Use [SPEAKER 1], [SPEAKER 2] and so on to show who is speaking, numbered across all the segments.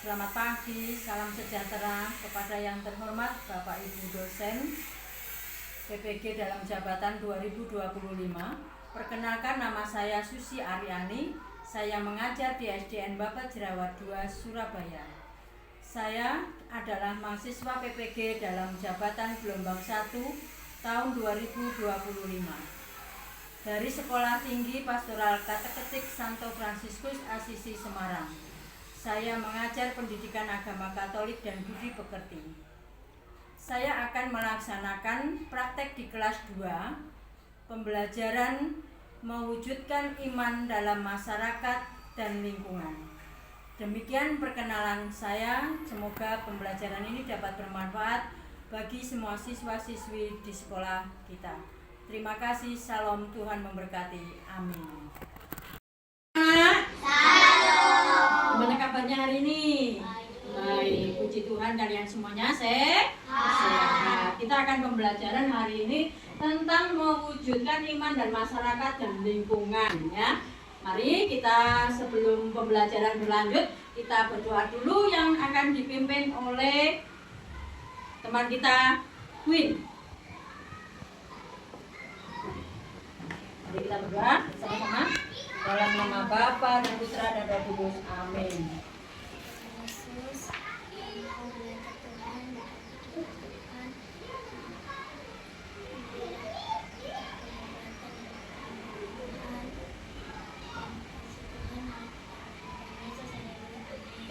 [SPEAKER 1] Selamat pagi, salam sejahtera kepada yang terhormat Bapak Ibu dosen PPG dalam jabatan 2025. Perkenalkan, nama saya Susi Aryani. Saya mengajar di SDN Bapak Jerawat 2 Surabaya. Saya adalah mahasiswa PPG dalam jabatan gelombang 1 tahun 2025 dari Sekolah Tinggi Pastoral Kateketik Santo Fransiskus Asisi Semarang. Saya mengajar pendidikan agama Katolik dan budi pekerti. Saya akan melaksanakan praktek di kelas 2, pembelajaran mewujudkan iman dalam masyarakat dan lingkungan. Demikian perkenalan saya, semoga pembelajaran ini dapat bermanfaat bagi semua siswa-siswi di sekolah kita. Terima kasih, salam, Tuhan memberkati, amin. Gimana kabarnya hari ini? Baik, puji Tuhan kalian semuanya sehat. Kita akan pembelajaran hari ini tentang mewujudkan iman dan masyarakat dan lingkungan, ya. Mari kita sebelum pembelajaran berlanjut, kita berdoa dulu yang akan dipimpin oleh teman kita, Queen. Mari kita berdoa sama-sama. Dalam nama Bapa dan Putra dan Roh Kudus. Amin.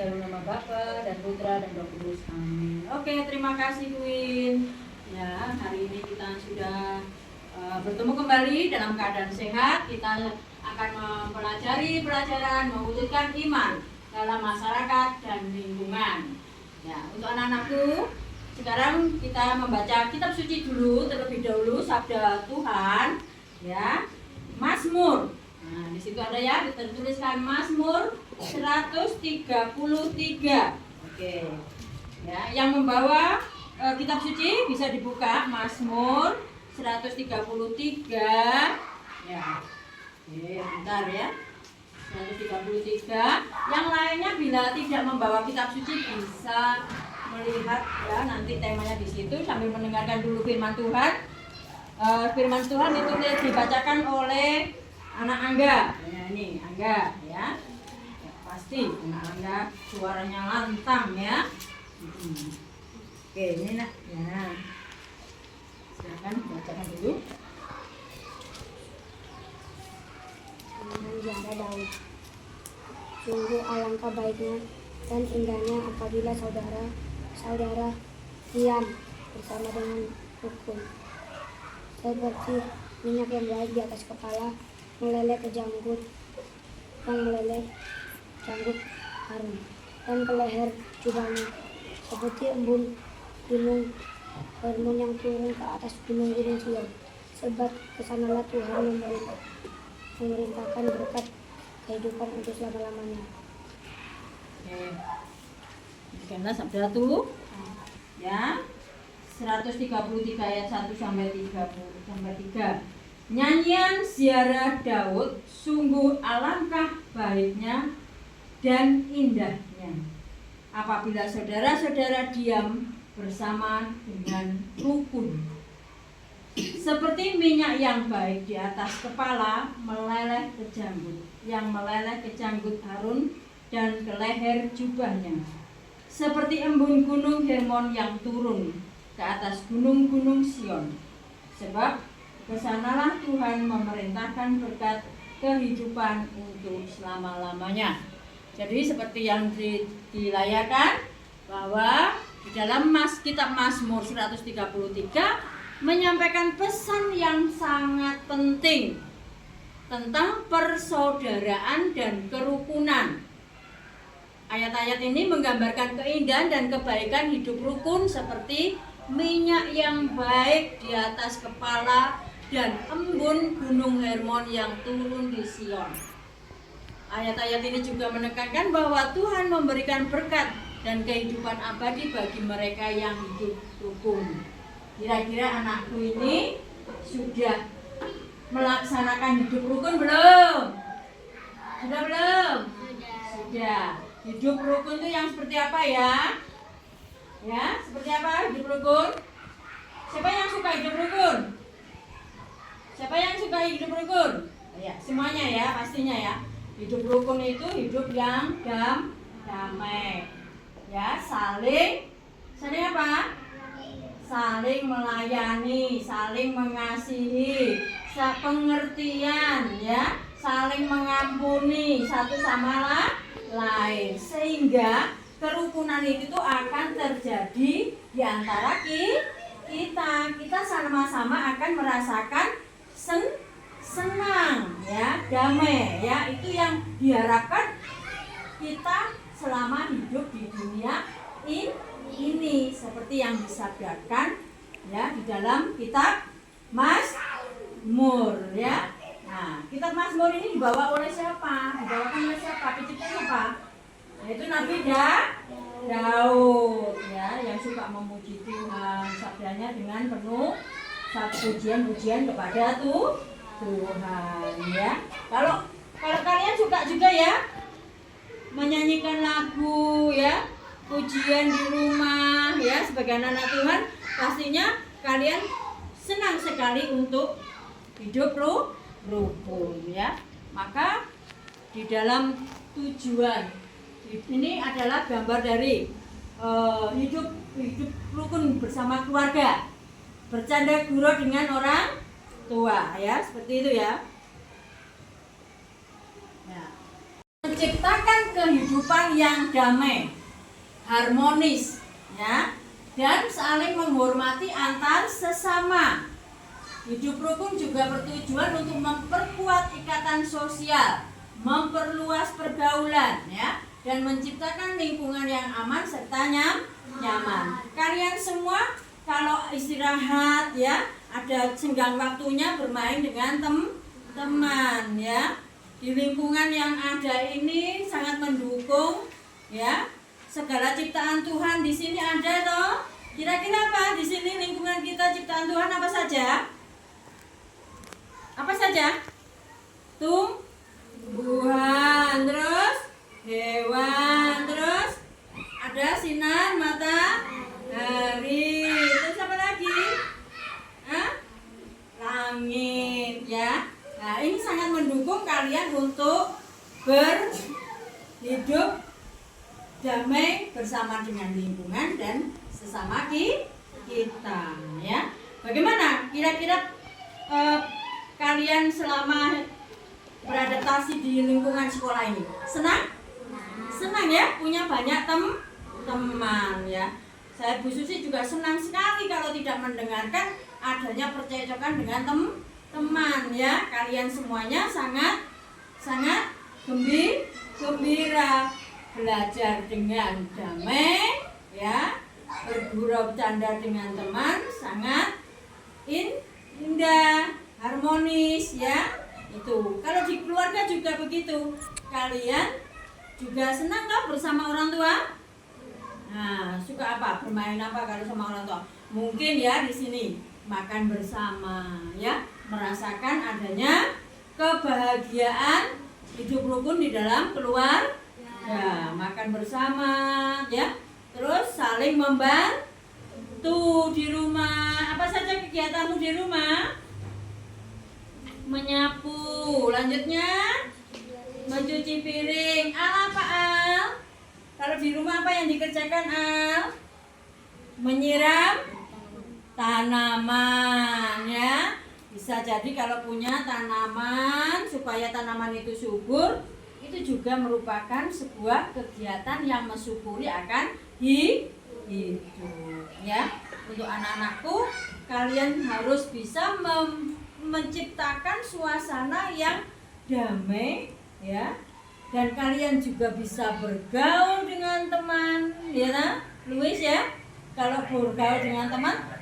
[SPEAKER 1] Dalam nama Bapa dan Putra dan Roh Kudus. Amin. Oke, terima kasih Queen. Ya, hari ini kita sudah bertemu kembali dalam keadaan sehat. Kita akan mempelajari pelajaran mewujudkan iman dalam masyarakat dan lingkungan. Ya, untuk anak-anakku, sekarang kita membaca kitab suci dulu terlebih dahulu, sabda Tuhan, ya. Mazmur. Nah, di situ ada ya, dituliskan Mazmur 133. Oke. Ya, yang membawa kitab suci bisa dibuka Mazmur 133. Ya. Oke, bentar ya. 133. Yang lainnya bila tidak membawa kitab suci bisa melihat ya, nanti temanya di situ sambil mendengarkan dulu firman Tuhan. Firman Tuhan itu dibacakan oleh anak Angga. Ya, ini Angga ya. Ya, pasti anak Angga suaranya lantang ya. Oke, ini nah. Ya. Silakan bacakan dulu.
[SPEAKER 2] Menjara Daud. Sungguh alangkah baiknya dan indahnya apabila saudara-saudara diam bersama dengan rukun. Seperti minyak yang baik di atas kepala meleleh ke janggut, yang meleleh janggut harum dan ke leher jubahnya. Seperti embun gunung Hermon yang turun ke atas gunung-gunung Sion. Sebab kesanalah Tuhan memerintahkan berkat kehidupan untuk selama-lamanya.
[SPEAKER 1] Oke. Demikianlah sabda tuh. Ya. 133 ayat 1 sampai 3. Nyanyian ziarah Daud, sungguh alangkah baiknya dan indahnya apabila saudara-saudara diam bersama dengan rukun. Seperti minyak yang baik di atas kepala meleleh ke janggut, yang meleleh ke janggut Harun dan ke leher jubahnya. Seperti embun gunung Hermon yang turun ke atas gunung-gunung Sion. Sebab kesanalah Tuhan memerintahkan berkat kehidupan untuk selama-lamanya. Jadi seperti yang dilayarkan bahwa di dalam kitab Mazmur 133 menyampaikan pesan yang sangat penting tentang persaudaraan dan kerukunan. Ayat-ayat ini menggambarkan keindahan dan kebaikan hidup rukun seperti minyak yang baik di atas kepala dan embun gunung Hermon yang turun di Sion. Ayat-ayat ini juga menekankan bahwa Tuhan memberikan berkat dan kehidupan abadi bagi mereka yang hidup rukun. Kira-kira anakku ini sudah melaksanakan hidup rukun belum? Sudah belum? Udah. Hidup rukun itu yang seperti apa ya? Ya, seperti apa hidup rukun? Siapa yang suka hidup rukun? Siapa yang suka hidup rukun? Ya, semuanya ya, pastinya ya. Hidup rukun itu hidup yang damai. Ya, saling apa? Saling melayani, saling mengasihi, pengertian ya, saling mengampuni satu sama lain, sehingga kerukunan itu tuh akan terjadi di antara kita sama-sama akan merasakan senang ya, damai ya. Itu yang diharapkan kita selama hidup di dunia ini, seperti yang disabdakan ya di dalam kitab Mazmur ya. Nah, kitab Mazmur ini dibawa oleh siapa? Dibawakan oleh siapa? Penciptanya siapa? Yaitu Nabi Daud ya, yang suka memuji Tuhan, sabdanya dengan penuh pujian-pujian kepada Tuhan ya. Kalau kalian suka juga ya menyanyikan lagu ya, pujian di rumah ya, sebagai anak Tuhan, pastinya kalian senang sekali untuk hidup rukun ya. Maka di dalam tujuan ini adalah gambar dari hidup rukun bersama keluarga, bercanda gurau dengan orang tua ya, seperti itu ya. Menciptakan kehidupan yang damai, harmonis ya, dan saling menghormati antar sesama. Hidup rukun juga bertujuan untuk memperkuat ikatan sosial, memperluas pergaulan ya, dan menciptakan lingkungan yang aman serta nyaman. Kalian semua kalau istirahat ya, ada senggang waktunya bermain dengan teman ya. Di lingkungan yang ada ini sangat mendukung ya. Segala ciptaan Tuhan di sini ada toh. Kira-kira apa di sini lingkungan kita ciptaan Tuhan apa saja? Apa saja? Tumbuhan, terus hewan, terus ada sinar matahari, terus apa lagi? Langit ya. Nah, ini sangat mendukung kalian untuk berhidup damai bersama dengan lingkungan dan sesama kita ya. Bagaimana kira-kira kalian selama beradaptasi di lingkungan sekolah ini? Senang ya, punya banyak teman ya. Saya Bu Susi juga senang sekali kalau tidak mendengarkan adanya percecokan dengan teman ya. Kalian semuanya sangat gembira, belajar dengan damai ya, bergurau bercanda dengan teman sangat indah, harmonis ya. Itu kalau di keluarga juga begitu. Kalian juga senang kan bersama orang tua? Nah, suka apa? Bermain apa kalau sama orang tua? Mungkin ya di sini makan bersama ya, merasakan adanya kebahagiaan hidup rukun di dalam keluarga. Makan bersama ya, terus saling membantu di rumah. Apa saja kegiatanmu di rumah? Menyapu, lanjutnya mencuci piring. Apa Al? Kalau di rumah apa yang dikerjakan Al? Menyiram tanaman ya. Bisa jadi kalau punya tanaman, supaya tanaman itu subur, itu juga merupakan sebuah kegiatan yang mensyukuri akan hidup ya. Untuk anak-anakku, kalian harus bisa menciptakan suasana yang damai ya, dan kalian juga bisa bergaul dengan teman ya nah? Luis ya, kalau bergaul dengan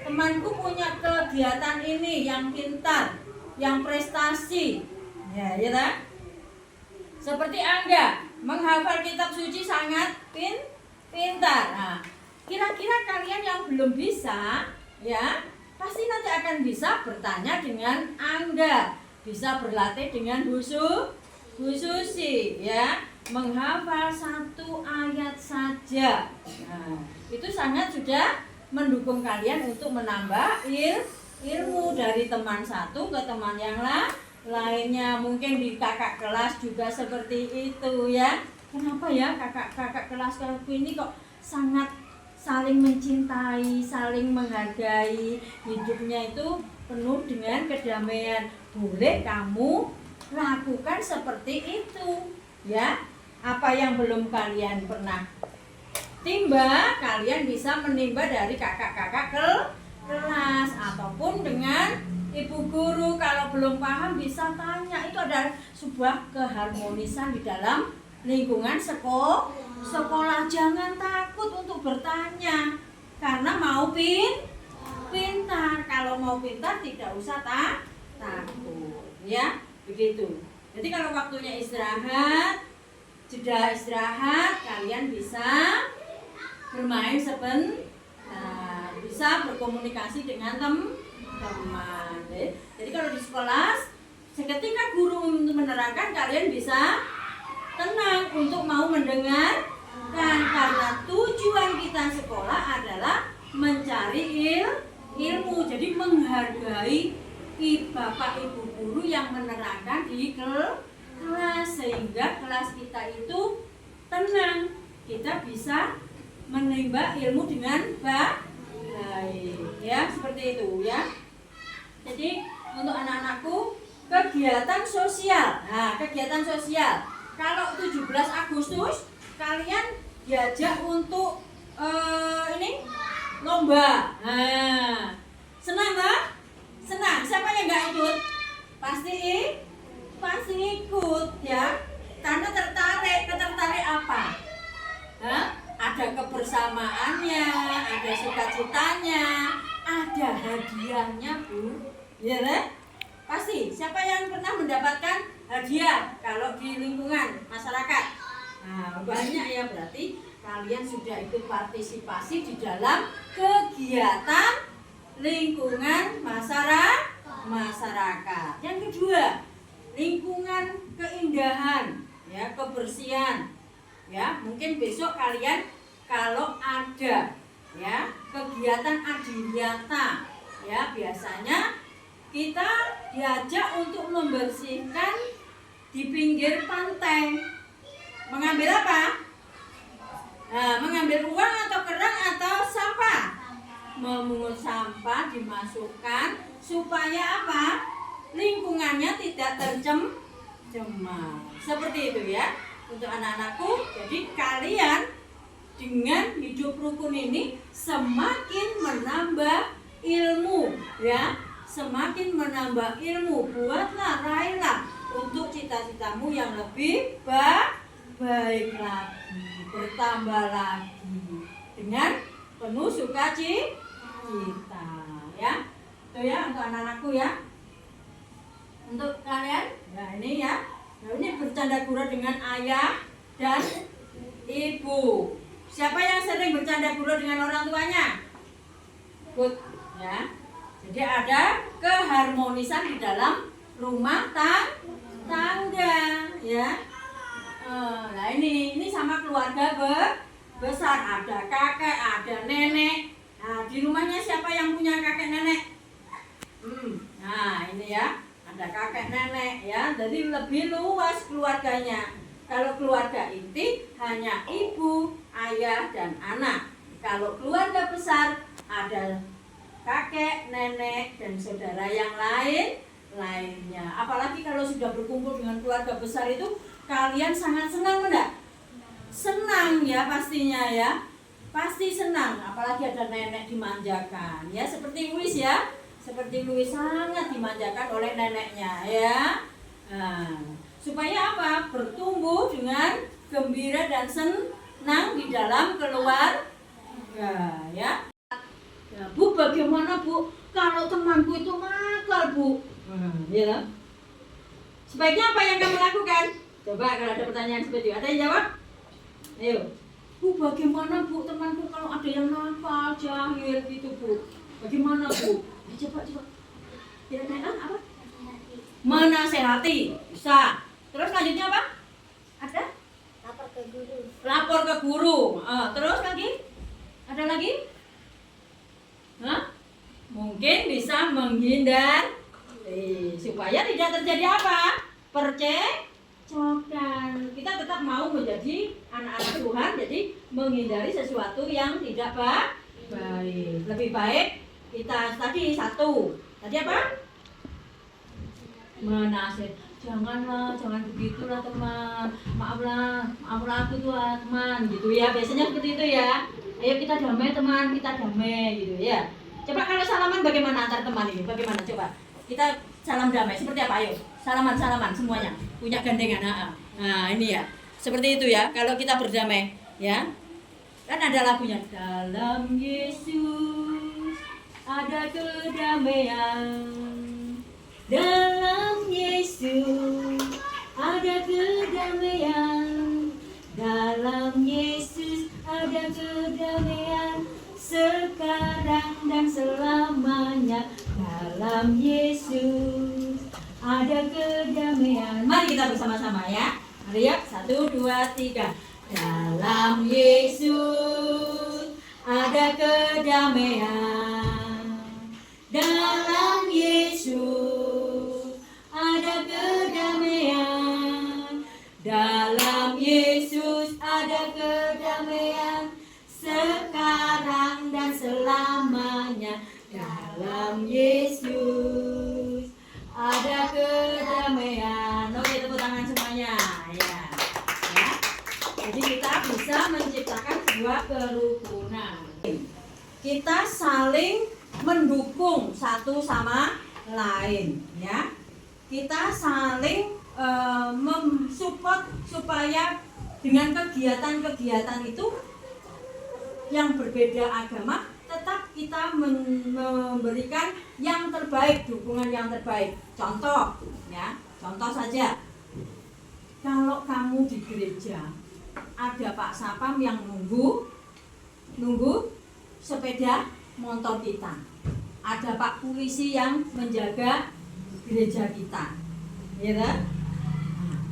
[SPEAKER 1] temanku punya kegiatan ini yang pintar, yang prestasi ya nah? Seperti Angga menghafal kitab suci sangat pintar. Nah, kira-kira kalian yang belum bisa ya, pasti nanti akan bisa bertanya dengan Angga, bisa berlatih dengan Bu Susi ya. menghafal 1 ayat saja. Nah, itu sangat sudah mendukung kalian untuk menambah ilmu dari teman satu ke teman yang lainnya. Mungkin di kakak kelas juga seperti itu ya. Kenapa ya kakak kelas ini kok sangat saling mencintai, saling menghargai, hidupnya itu penuh dengan kedamaian. Boleh kamu lakukan seperti itu ya. Apa yang belum kalian pernah timba, kalian bisa menimba dari kakak-kakak kelas ataupun dengan ibu guru. Kalau belum paham bisa tanya. Itu adalah sebuah keharmonisan di dalam lingkungan sekolah. Jangan takut untuk bertanya, karena mau pintar. Kalau mau pintar tidak usah takut ya, begitu. Jadi kalau waktunya istirahat, jeda istirahat, kalian bisa bermain sebentar, bisa berkomunikasi dengan teman. Jadi kalau di sekolah, seketika guru menerangkan, kalian bisa tenang untuk mau mendengarkan, karena tujuan kita sekolah adalah mencari ilmu. Jadi menghargai bapak ibu guru yang menerangkan di kelas, sehingga kelas kita itu tenang, kita bisa menimba ilmu dengan baik ya, seperti itu ya. Jadi untuk anak-anakku, kegiatan sosial. Nah, kegiatan sosial kalau 17 Agustus kalian diajak untuk ini lomba. Nah, senang nggak? Senang. Siapa yang nggak ikut? Pasti ikut ya, karena tertarik apa? Ada kebersamaannya, ada sukacitanya, ada hadiahnya, Bu. Ya, pasti. Siapa yang pernah mendapatkan hadiah kalau di lingkungan masyarakat? Nah, banyak ya, berarti kalian sudah ikut partisipasi di dalam kegiatan lingkungan masyarakat. Yang kedua, lingkungan keindahan ya, kebersihan ya. Mungkin besok kalian kalau ada ya kegiatan adiwiyata ya, biasanya kita diajak untuk membersihkan di pinggir pantai. Mengambil apa? Nah, mengambil uang atau kerang atau sampah? Memungut sampah, dimasukkan supaya apa? Lingkungannya tidak tercemar. Seperti itu ya untuk anak-anakku. Jadi kalian dengan hidup rukun ini semakin menambah ilmu ya, semakin menambah ilmu. Buatlah, raihlah untuk cita-citamu yang lebih baik lagi, bertambah lagi dengan penuh sukacita ya. Itu ya untuk anak-anakku ya. Untuk kalian, nah ini ya. Nah, ini bercanda gurau dengan ayah dan ibu. Siapa yang sering bercanda gurau dengan orang tuanya? Good ya. Jadi ada keharmonisan di dalam rumah tangga ya. Nah ini sama keluarga besar, ada kakek, ada nenek. Nah, di rumahnya siapa yang punya kakek nenek? Nah, ini ya, ada kakek nenek ya. Jadi lebih luas keluarganya. Kalau keluarga inti hanya ibu, ayah, dan anak. Kalau keluarga besar ada kakek, nenek, dan saudara yang lainnya. Apalagi kalau sudah berkumpul dengan keluarga besar itu, kalian sangat senang enggak? Senang ya pastinya ya. Pasti senang, apalagi ada nenek dimanjakan. Ya, seperti Luis ya. Seperti Luis sangat dimanjakan oleh neneknya ya. Nah, supaya apa? Bertumbuh dengan gembira dan senang di dalam keluarga ya. Ya, Bu, bagaimana Bu kalau temanku itu nakal, Bu? Ya. Sebaiknya apa yang kamu lakukan? Coba kalau ada pertanyaan seperti itu, ada yang jawab? Ayo. Bu, bagaimana Bu temanku kalau ada yang nakal, jahil gitu Bu? Bagaimana Bu? Coba. Kira-kira apa? Menasehati. Bisa. Terus lanjutnya apa? Ada?
[SPEAKER 2] ke guru.
[SPEAKER 1] Lapor ke guru. Terus lagi? Ada lagi? Hah? Mungkin bisa menghindar supaya tidak terjadi apa? Percekcokan. Kita tetap mau menjadi anak-anak Tuhan, jadi menghindari sesuatu yang tidak baik. Lebih baik kita tadi satu. Tadi apa? Menasihati. Janganlah, jangan begitulah teman. Maaflah aku tuh teman, gitu ya. Biasanya seperti itu ya. Ayo kita damai teman, kita damai gitu ya. Coba kalau salaman bagaimana antar teman ini? Bagaimana coba? Kita salam damai seperti apa? Ayo, salaman semuanya. Punya gandengan. Nah, ini ya. Seperti itu ya. Kalau kita berdamai, ya. Kan ada lagunya. Dalam Yesus ada kedamaian. Dalam Yesus ada kedamaian. Dalam Yesus ada kedamaian sekarang dan selamanya. Dalam Yesus ada kedamaian. Mari kita bersama-sama ya. Mari ya, 1, 2, 3. Dalam Yesus ada kedamaian. Dalam Yesus ada kedamaian. Dalam Yesus ada kedamaian sekarang dan selamanya. Dalam Yesus ada kedamaian. Oke, tepuk tangan semuanya ya. Jadi kita bisa menciptakan sebuah kerukunan. Kita saling mendukung satu sama lain ya. Kita saling mensupport supaya dengan kegiatan-kegiatan itu yang berbeda agama tetap kita memberikan yang terbaik, dukungan yang terbaik. Contoh ya, contoh saja. Kalau kamu di gereja ada Pak Sapam yang nunggu sepeda motor kita. Ada Pak polisi yang menjaga gereja kita. Ya kan?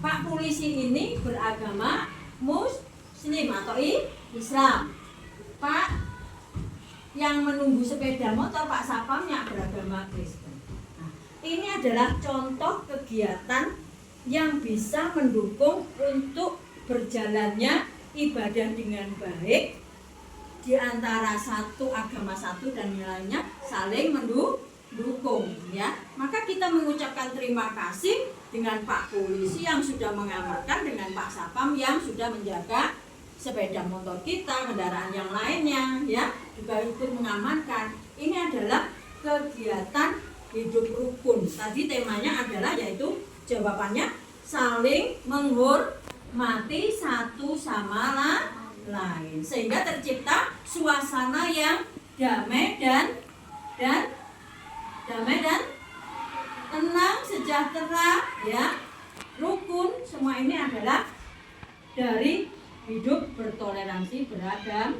[SPEAKER 1] Pak polisi ini beragama Muslim atau Islam. Pak yang menunggu sepeda motor Pak Sapamnya beragama Kristen. Nah, ini adalah contoh kegiatan yang bisa mendukung untuk berjalannya ibadah dengan baik di antara satu agama satu dan yang lainnya saling mendukung ya. Maka kita mengucapkan terima kasih dengan Pak polisi yang sudah mengamankan, dengan Pak Sapam yang sudah menjaga sepeda motor kita, kendaraan yang lainnya ya, juga ikut mengamankan. Ini adalah kegiatan hidup rukun. Tadi temanya adalah yaitu jawabannya saling menghormati satu sama lain sehingga tercipta suasana yang damai dan tenang, sejahtera ya, rukun. Semua ini adalah dari hidup bertoleransi beragam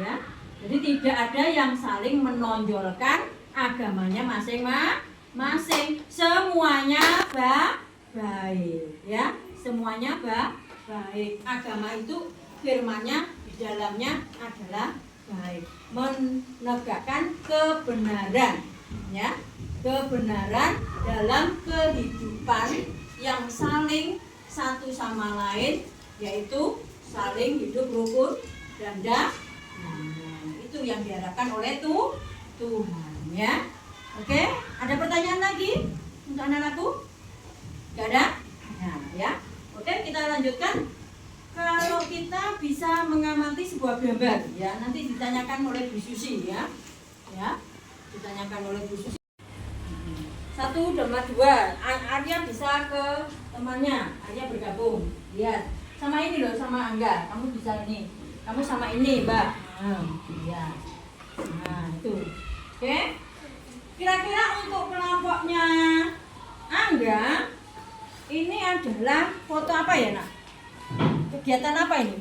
[SPEAKER 1] ya. Jadi tidak ada yang saling menonjolkan agamanya masing-masing. Semuanya baik ya, semuanya baik. Agama itu firman-Nya di dalamnya adalah baik, menegakkan kebenaran ya, kebenaran dalam kehidupan yang saling satu sama lain, yaitu saling hidup rukun dan itu yang diharapkan oleh Tuhan ya. Oke, ada pertanyaan lagi untuk anak-anakku? Gak ada? Nah, ya. Oke, kita lanjutkan. Kalau kita bisa mengamati sebuah gambar ya, nanti ditanyakan oleh Bu Susi ya. Ya, ditanyakan oleh Bu Susi. 1 tambah 2, Arya bisa ke temannya, Arya bergabung. Lihat, sama ini loh, sama Angga. Kamu bisa ini, kamu sama ini, Mbak. Ya. Nah, itu. Oke. Kira-kira untuk kelompoknya Angga, ini adalah foto apa ya, Nak? Kegiatan apa ini?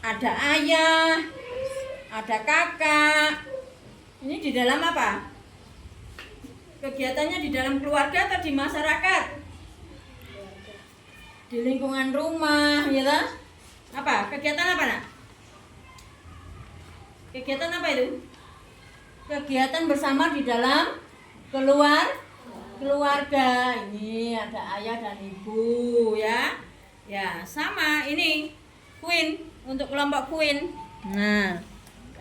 [SPEAKER 1] Ada ayah, ada kakak. Ini di dalam apa? Kegiatannya di dalam keluarga atau di masyarakat? Di lingkungan rumah, ya toh? Apa? Kegiatan apa, Nak? Kegiatan apa itu? Kegiatan bersama di dalam keluarga. Ini ada ayah dan ibu, ya. Ya, sama ini Queen untuk kelompok Queen. Nah,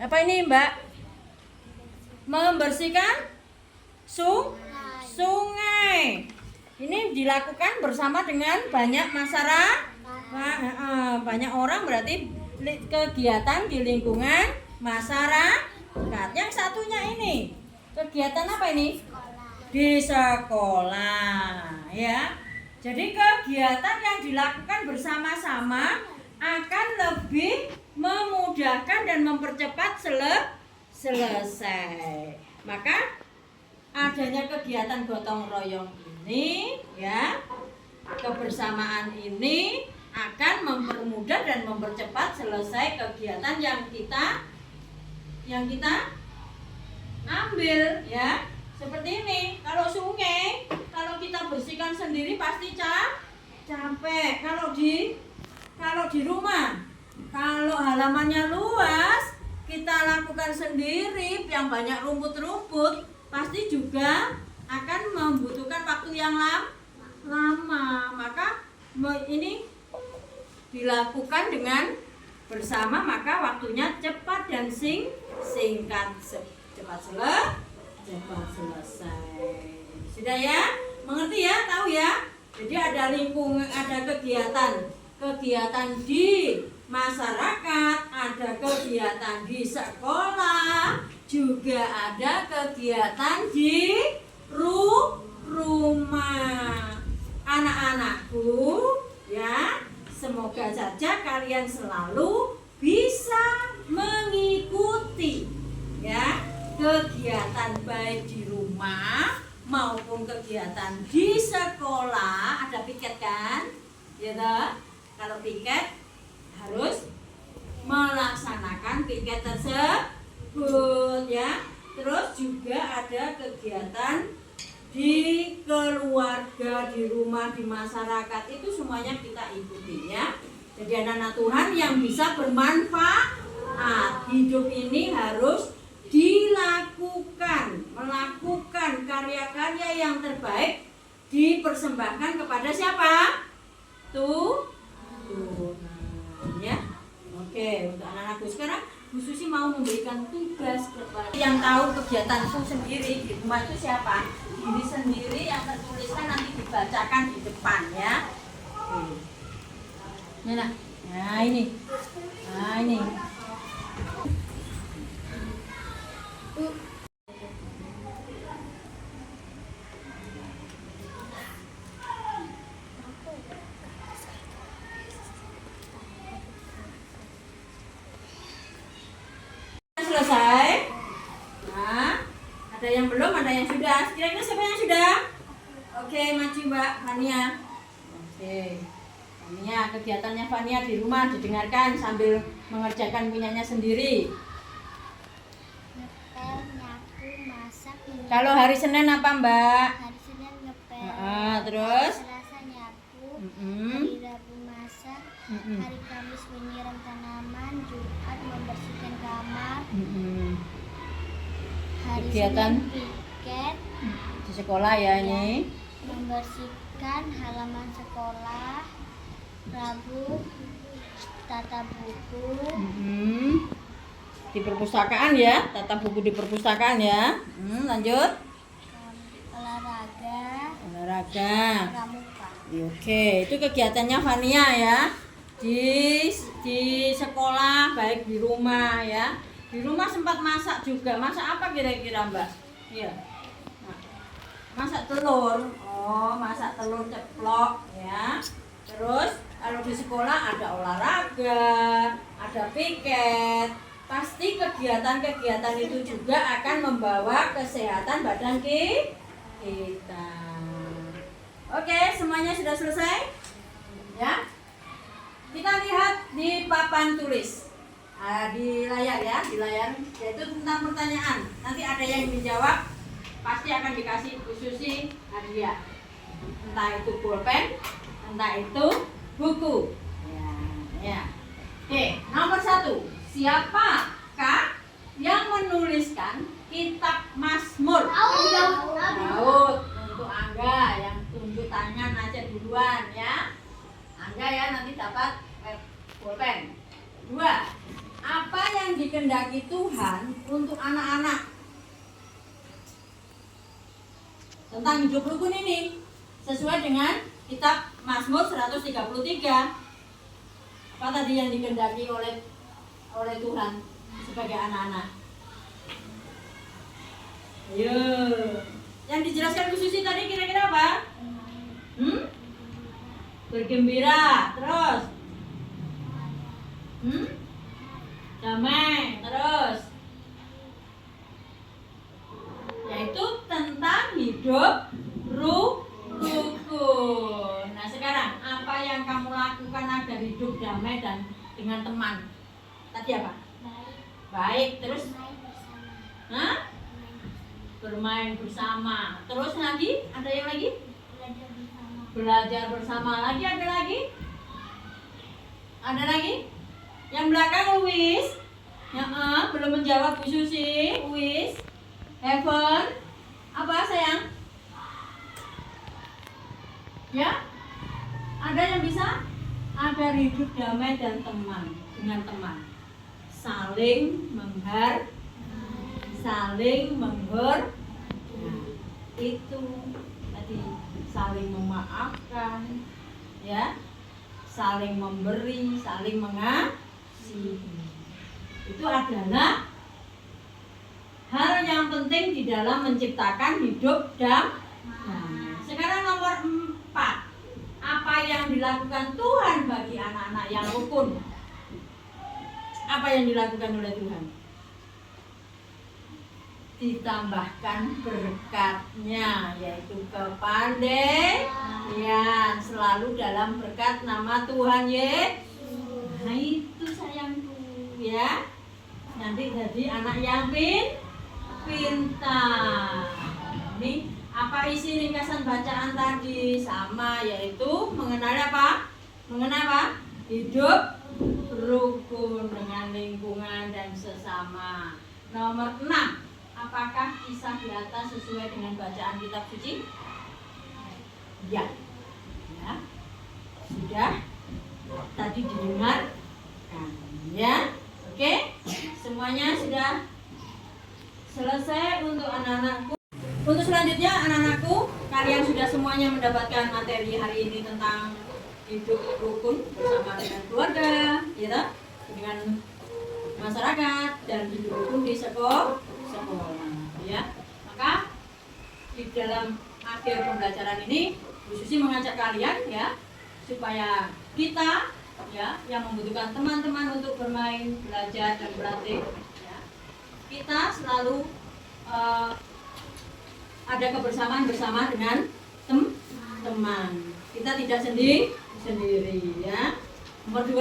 [SPEAKER 1] apa ini, Mbak? Membersihkan sungai. Ini dilakukan bersama dengan banyak masyarakat, banyak orang, berarti kegiatan di lingkungan masyarakat. Yang satunya ini kegiatan apa ini? Di sekolah, ya. Jadi kegiatan yang dilakukan bersama-sama akan lebih memudahkan dan mempercepat selesai. Maka adanya kegiatan gotong royong ini, ya, kebersamaan ini akan mempermudah dan mempercepat selesai kegiatan yang kita ambil, ya. Seperti ini, kalau sungai, kalau kita bersihkan sendiri pasti capek. Kalau di rumah, kalau halamannya luas, kita lakukan sendiri yang banyak rumput-rumput, pasti juga akan membutuhkan waktu yang lama. Maka ini dilakukan dengan bersama, maka waktunya cepat dan singkat. Cepat selesai. Sudah ya? Mengerti ya? Tahu ya? Jadi ada lingkungan, ada kegiatan di masyarakat, ada kegiatan di sekolah, juga ada kegiatan di rumah. Anak-anakku, ya, semoga saja kalian selalu bisa mengikuti, ya, kegiatan baik di rumah maupun kegiatan di sekolah. Ada piket kan? Ya toh? Kalau piket harus melaksanakan piket tersebut, ya. Terus juga ada kegiatan di keluarga, di rumah, di masyarakat, itu semuanya kita ikuti, ya. Jadi anak-anak Tuhan yang bisa bermanfaat. Hidup ini harus melakukan karya-karya yang terbaik, dipersembahkan kepada siapa? Tuhan, ya. Oke, untuk anak-anakku sekarang Bu Susi mau memberikan tugas kepada yang tahu kegiatanku sendiri di rumah itu siapa? Diri sendiri, yang tertuliskan nanti dibacakan di depan, ya. Oke. Nah, ini. Selesai. Nah, ada yang belum, ada yang sudah. Kira-kira siapa yang sudah? Oke, maju Mbak Fania. Oke. Fania, kegiatannya Fania di rumah didengarkan sambil mengerjakan punyanya sendiri.
[SPEAKER 2] Ngepel, nyapu, masak.
[SPEAKER 1] Kalau hari Senin apa, Mbak?
[SPEAKER 2] Hari Senin ngepel.
[SPEAKER 1] Terus?
[SPEAKER 2] Selasa nyapu. Hari Rabu masak. Hari Kamis menyiram tanaman. Jumat membersihkan kamar. Hari
[SPEAKER 1] Kegiatan
[SPEAKER 2] Senin piket.
[SPEAKER 1] Di sekolah ya ini.
[SPEAKER 2] Membersihkan halaman sekolah. Rabu tata buku.
[SPEAKER 1] Di perpustakaan ya, tata buku di perpustakaan ya. Lanjut. Olahraga.
[SPEAKER 2] Pramuka.
[SPEAKER 1] Oke, itu kegiatannya Fania ya. Di sekolah, baik di rumah ya. Di rumah sempat masak juga. Masak apa kira-kira, Mbak? Iya. Masak telur. Oh, masak telur ceplok ya. Terus kalau di sekolah ada olahraga, ada piket. Pasti kegiatan-kegiatan itu juga akan membawa kesehatan badan kita. Oke, semuanya sudah selesai? Ya. Kita lihat di papan tulis. Di layar ya, di layar, yaitu tentang pertanyaan. Nanti ada yang menjawab pasti akan dikasih Bu Susi hadiah. Entah itu pulpen, entah itu buku. Ya. Oke, nomor 1. Siapakah yang menuliskan kitab Mazmur? Daud. Untuk Angga yang tunjuk tangan aja duluan ya. Angga ya nanti dapat pulpen. 2. Apa yang dikehendaki Tuhan untuk anak-anak? Tentang hidup rukun ini sesuai dengan kitab Mazmur 133. Apa tadi yang dikehendaki oleh Tuhan sebagai anak-anak? Ayo. Yang dijelaskan Bu Susi tadi kira-kira apa? Bergembira, terus damai, terus yaitu tentang hidup rukun. Nah sekarang apa yang kamu lakukan agar hidup damai dan dengan teman? Tadi apa? Baik, terus bermain bersama. Terus lagi? Ada yang lagi? Belajar bersama. Lagi ada lagi? Ada lagi? Yang belakang Luis. Belum menjawab Bu Susi. Luis, Heaven, apa sayang? Ya? Ada yang bisa? Agar hidup damai dan teman dengan teman. Saling saling menghormati. Itu tadi saling memaafkan, ya, saling memberi, saling mengasihi. Itu adalah hal yang penting di dalam menciptakan hidup damai. Sekarang nomor 4. Apa yang dilakukan Tuhan bagi anak-anak yang rukun? Apa yang dilakukan oleh Tuhan? Ditambahkan berkatnya, yaitu kepandaian, selalu dalam berkat nama Tuhan Yesus. Nah itu sayangku ya, nanti jadi anak yang pintar. Ini apa isi ringkasan bacaan tadi? Sama, yaitu mengenai apa? Mengenai apa? Hidup rukun dengan lingkungan dan sesama. Nomor 6. Apakah kisah di atas sesuai dengan bacaan kitab suci? Ya. Sudah tadi didengar ya. Oke. Semuanya sudah selesai untuk anak-anakku. Untuk selanjutnya anak-anakku, kalian sudah semuanya mendapatkan materi hari ini tentang hidup rukun bersama dengan keluarga, ya, dengan masyarakat dan hidup rukun di sekolah, ya. Maka di dalam akhir pembelajaran ini, Bu Susi mengajak kalian ya supaya kita ya yang membutuhkan teman-teman untuk bermain, belajar dan berlatih, ya, kita selalu ada kebersamaan bersama dengan teman. Kita tidak sendiri ya. Nomor 2,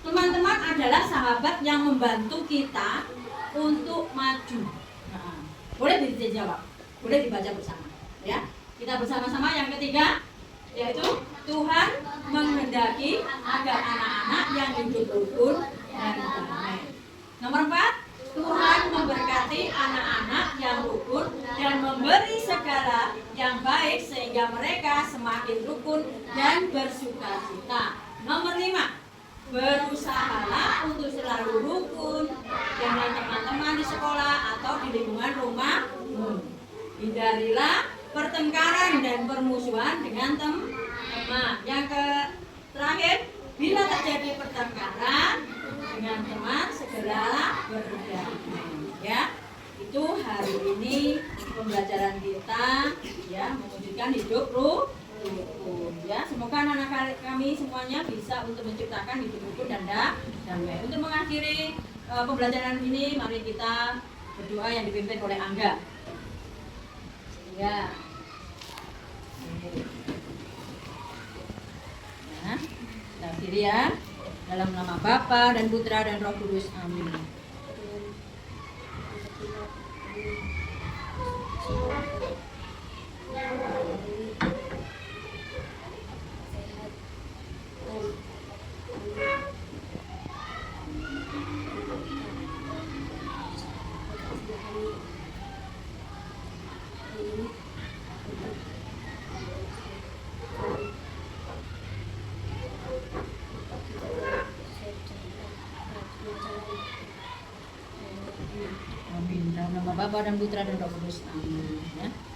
[SPEAKER 1] teman-teman adalah sahabat yang membantu kita untuk maju. Nah, boleh dijawab, boleh dibaca bersama ya. Kita bersama-sama. Yang ketiga yaitu Tuhan menghendaki agar anak-anak yang hidup rukun dan damai. Nomor 4, Tuhan memberkati anak-anak yang rukun dan memberi segala yang baik sehingga mereka semakin rukun dan bersukacita. Nomor 5, berusahalah untuk selalu rukun dengan teman-teman di sekolah atau di lingkungan rumahmu. Hindarilah pertengkaran dan permusuhan dengan teman. Yang terakhir, bila terjadi pertengkaran dengan teman, segeralah berdamai. Ya, itu hari ini pembelajaran kita ya mewujudkan hidup rukun. Ya, semoga anak-anak kami semuanya bisa untuk menciptakan hidup rukun dan damai. Untuk mengakhiri pembelajaran ini, mari kita berdoa yang dipimpin oleh Angga. Ya. Nah, kita akhiri ya. Dalam nama Bapa dan Putra dan Roh Kudus. Amin. Amin. Dalam nama Bapa dan Putra dan Roh Kudus. Amin. Ya.